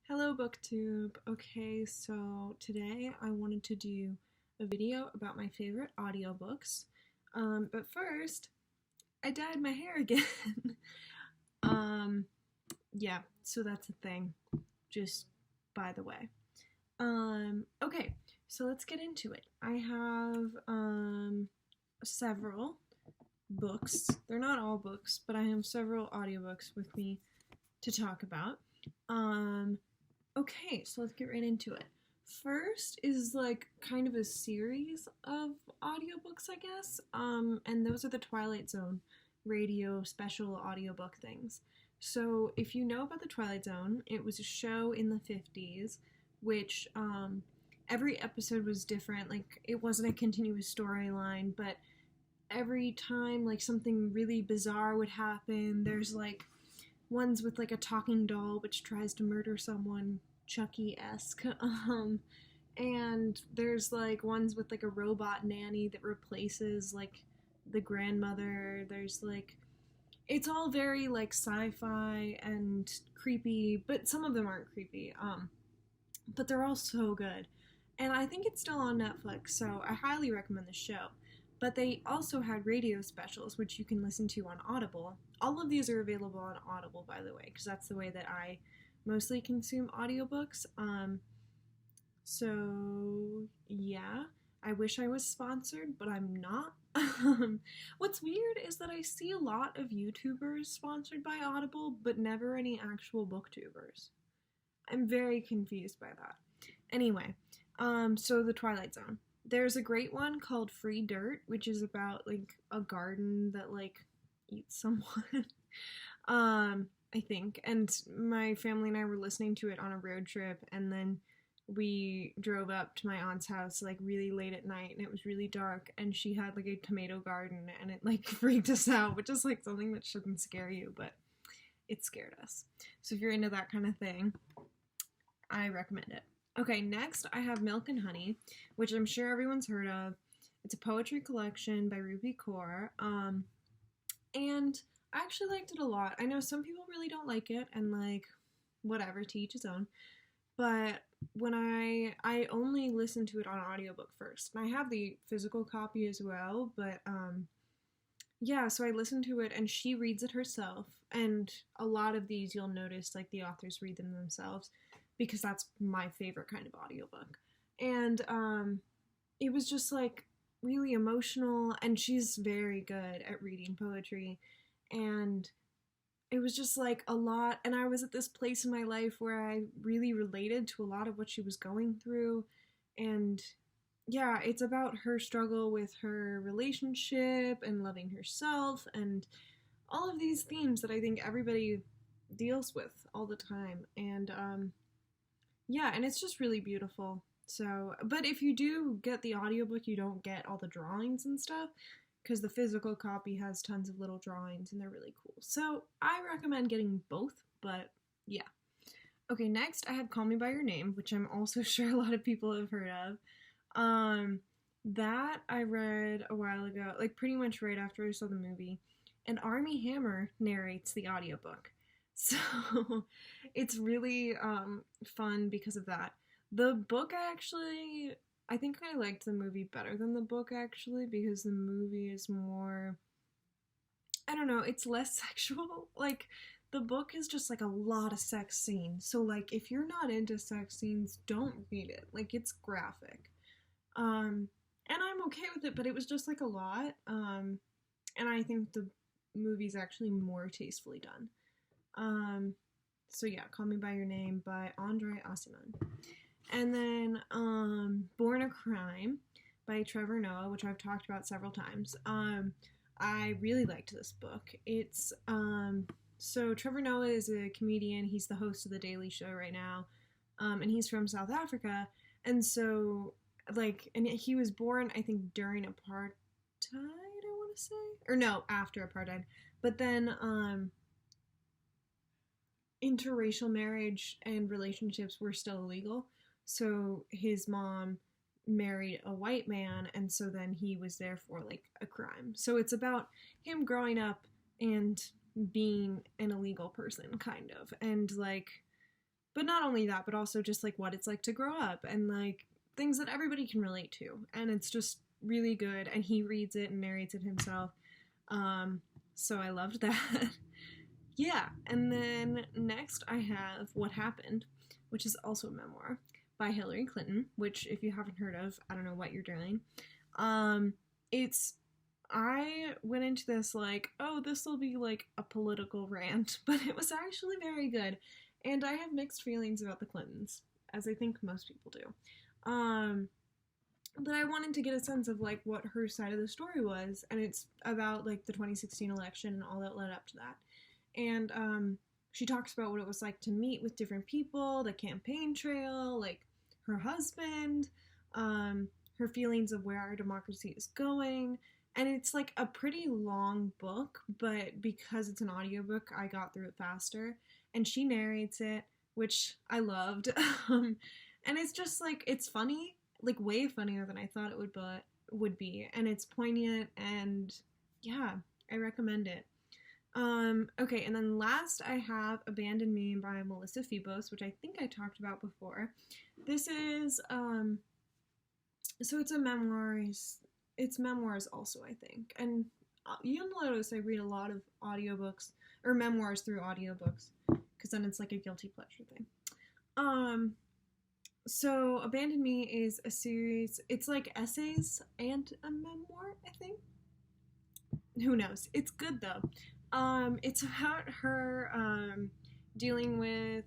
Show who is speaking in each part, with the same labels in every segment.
Speaker 1: Hello BookTube. Okay, so today I wanted to do a video about my favorite audiobooks. But first, I dyed my hair again. um, yeah, so that's a thing, just by the way. Okay, so let's get into it. I have several books. They're not all books, but I have several audiobooks with me to talk about. Okay, so let's get right into it. First is like kind of a series of audiobooks, I guess. And those are the Twilight Zone radio special audiobook things. So if you know about the Twilight Zone, it was a show in the 50s, which every episode was different. Like, it wasn't a continuous storyline, but every time like something really bizarre would happen. There's like ones with like a talking doll which tries to murder someone, Chucky-esque. And there's like ones with like a robot nanny that replaces like the grandmother. There's like, it's all very like sci-fi and creepy, but some of them aren't creepy. But they're all so good. And I think it's still on Netflix, so I highly recommend the show. But they also had radio specials, which you can listen to on Audible. All of these are available on Audible, by the way, because that's the way that I mostly consume audiobooks. So yeah, I wish I was sponsored, but I'm not. What's weird is that I see a lot of YouTubers sponsored by Audible, but never any actual booktubers. I'm very confused by that. Anyway, so the Twilight Zone. There's a great one called Free Dirt, which is about like a garden that like eats someone. I think. And my family and I were listening to it on a road trip, and then we drove up to my aunt's house like really late at night, and it was really dark, and she had like a tomato garden, and it like freaked us out, which is like something that shouldn't scare you, but it scared us. So if you're into that kind of thing, I recommend it. Okay, next I have Milk and Honey, which I'm sure everyone's heard of. It's a poetry collection by Rupi Kaur, and I actually liked it a lot. I know some people really don't like it, and like, whatever, to each his own. But when I only listened to it on audiobook first, and I have the physical copy as well, but yeah, so I listened to it, and she reads it herself, and a lot of these you'll notice like the authors read them themselves, because that's my favorite kind of audiobook. And it was just like really emotional, and she's very good at reading poetry, and it was just like a lot. And I was at this place in my life where I really related to a lot of what she was going through. And yeah, it's about her struggle with her relationship and loving herself and all of these themes that I think everybody deals with all the time. And yeah, and it's just really beautiful. So, but if you do get the audiobook, you don't get all the drawings and stuff, because the physical copy has tons of little drawings and they're really cool. So I recommend getting both, but yeah. Okay, next I have Call Me By Your Name, which I'm also sure a lot of people have heard of. That I read a while ago, like pretty much right after I saw the movie, and Armie Hammer narrates the audiobook. So it's really fun because of that. The book I think I liked the movie better than the book actually, because the movie is more, I don't know, it's less sexual. Like, the book is just like a lot of sex scenes. So like, if you're not into sex scenes, don't read it. Like, it's graphic. And I'm okay with it, but it was just like a lot. And I think the movie's actually more tastefully done. So yeah, Call Me By Your Name by Andre Aciman. And then Born a Crime by Trevor Noah, which I've talked about several times. I really liked this book. It's so Trevor Noah is a comedian. He's the host of The Daily Show right now, and he's from South Africa. And so like, and he was born, I think, during apartheid, I want to say, or no, after apartheid. But then interracial marriage and relationships were still illegal. So his mom married a white man, and so then he was therefore like a crime. So it's about him growing up and being an illegal person, kind of. And like, But not only that, but also just like what it's like to grow up and like things that everybody can relate to. And it's just really good. And he reads it and narrates it himself. So I loved that. Yeah. And then next I have What Happened, which is also a memoir by Hillary Clinton, which if you haven't heard of, I don't know what you're doing. It's I went into this like, oh, this will be like a political rant, but it was actually very good. And I have mixed feelings about the Clintons, as I think most people do. But I wanted to get a sense of like what her side of the story was, and it's about like the 2016 election and all that led up to that. And she talks about what it was like to meet with different people, the campaign trail, like her husband, her feelings of where our democracy is going. And it's like a pretty long book, but because it's an audiobook, I got through it faster. And she narrates it, which I loved. And it's just like, it's funny, like way funnier than I thought it would be. And it's poignant, and yeah, I recommend it. Okay, and then last I have Abandon Me by Melissa Febos, which I think I talked about before. This is, so it's a memoirs, it's memoirs also, I think. And you'll notice I read a lot of audiobooks, or memoirs through audiobooks, because then it's like a guilty pleasure thing. So Abandon Me is a series, it's like essays and a memoir, I think. Who knows? It's good though. It's about her dealing with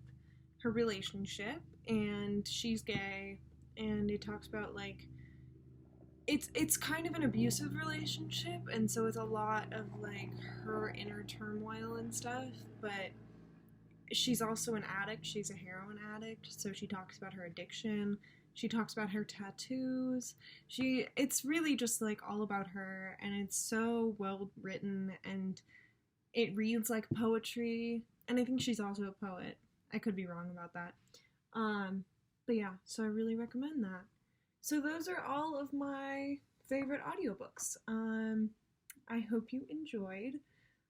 Speaker 1: her relationship, and she's gay, and it talks about like it's kind of an abusive relationship, and so it's a lot of like her inner turmoil and stuff, but she's also an addict. She's a heroin addict, so she talks about her addiction. She talks about her tattoos. It's really just like all about her, and it's so well written, and it reads like poetry, and I think she's also a poet. I could be wrong about that. But yeah, so I really recommend that. So those are all of my favorite audiobooks. I hope you enjoyed.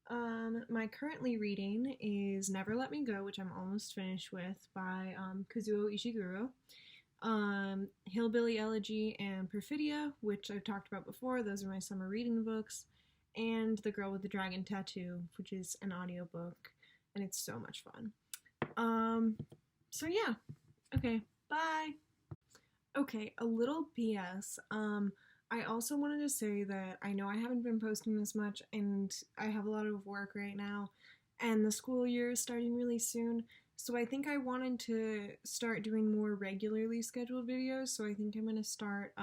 Speaker 1: My currently reading is Never Let Me Go, which I'm almost finished with, by Kazuo Ishiguro. Hillbilly Elegy and Perfidia, which I've talked about before. Those are my summer reading books. And The Girl with the Dragon Tattoo, which is an audiobook, and it's so much fun. So yeah. Okay, bye! Okay, a little PS. I also wanted to say that I know I haven't been posting this much, and I have a lot of work right now, and the school year is starting really soon, so I think I wanted to start doing more regularly scheduled videos, so I think I'm going to start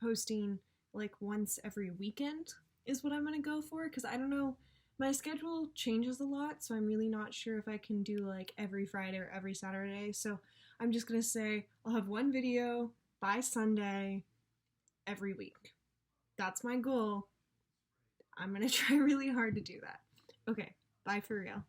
Speaker 1: posting like once every weekend is what I'm going to go for, because I don't know, my schedule changes a lot, so I'm really not sure if I can do like every Friday or every Saturday, so I'm just going to say I'll have one video by Sunday every week. That's my goal. I'm going to try really hard to do that. Okay, bye for real.